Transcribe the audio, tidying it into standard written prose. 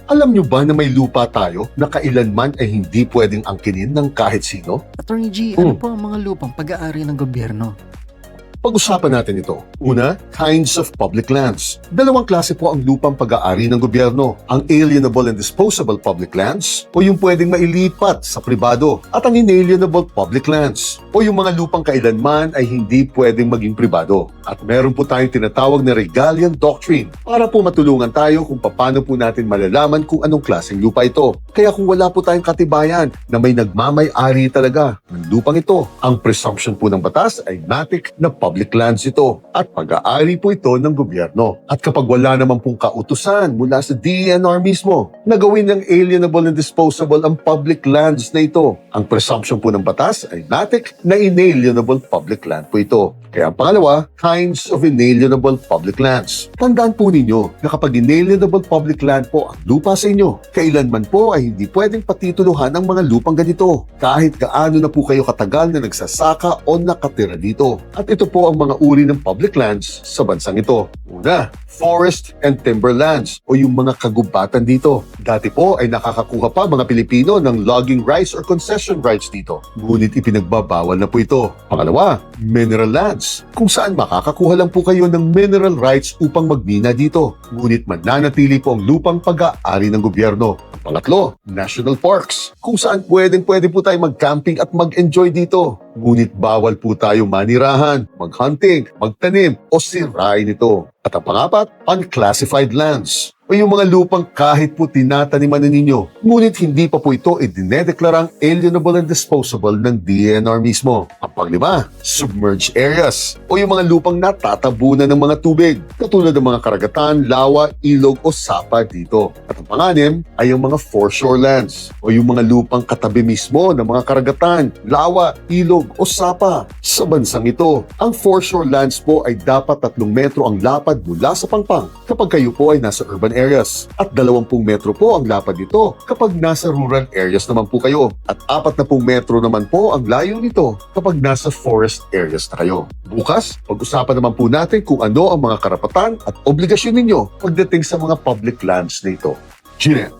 Alam nyo ba na may lupa tayo na kailanman ay hindi pwedeng angkinin ng kahit sino? Attorney G, ano po ang mga lupang pag-aari ng gobyerno? Pag-usapan natin ito. Una, kinds of public lands. Dalawang klase po ang lupang pag-aari ng gobyerno. Ang alienable and disposable public lands o yung pwedeng mailipat sa pribado at ang inalienable public lands o yung mga lupang kailanman ay hindi pwedeng maging pribado. At meron po tayong tinatawag na Regalian Doctrine para po matulungan tayo kung paano po natin malalaman kung anong klaseng lupa ito. Kaya kung wala po tayong katibayan na may nagmamay-ari talaga ng lupang ito, ang presumption po ng batas ay matic na public lands ito at pag-aari po ito ng gobyerno. At kapag wala naman pong kautusan mula sa DENR mismo na gawin ng alienable and disposable ang public lands na ito, ang presumption po ng batas ay matic na inalienable public land po ito. Kaya ang pangalawa, kinds of inalienable public lands. Tandaan po ninyo na kapag inalienable public land po ang lupa sa inyo, kailanman po ay hindi pwedeng patituluhan ang mga lupang ganito kahit gaano na po kayo katagal na nagsasaka o nakatira dito. At ito po ang mga uri ng public lands sa bansang ito. Una, forest and timberlands o yung mga kagubatan dito. Dati po ay nakakakuha pa mga Pilipino ng logging rights or concession rights dito. Ngunit ipinagbabawal na po ito. Pangalawa, mineral lands, kung saan makakakuha lang po kayo ng mineral rights upang magmina dito. Ngunit mananatili po ang lupang pag-aari ng gobyerno. Ang pangatlo, national parks, kung saan pwede po tayo mag-camping at mag-enjoy dito. Ngunit bawal po tayo manirahan, mag-hunting, magtanim o sirain ito. At ang pangapat, unclassified lands o yung mga lupang kahit po tinataniman na ninyo, ngunit hindi pa po ito idinedeklarang alienable and disposable ng DENR mismo. Ang panglima, submerged areas o yung mga lupang natatabunan ng mga tubig, katulad ng mga karagatan, lawa, ilog o sapa dito. At ang panganim ay ang mga foreshore lands o yung mga lupang katabi mismo ng mga karagatan, lawa, ilog o sapa. Sa bansang ito, ang foreshore lands po ay dapat 3 metro ang lapad mula sa pangpang kapag kayo po ay nasa urban areas at 20 metro po ang lapad nito kapag nasa rural areas naman po kayo at 40 metro naman po ang layo nito kapag nasa forest areas na kayo. Bukas, pag-usapan naman po natin kung ano ang mga karapatan at obligasyon ninyo pagdating sa mga public lands na ito. Ginen.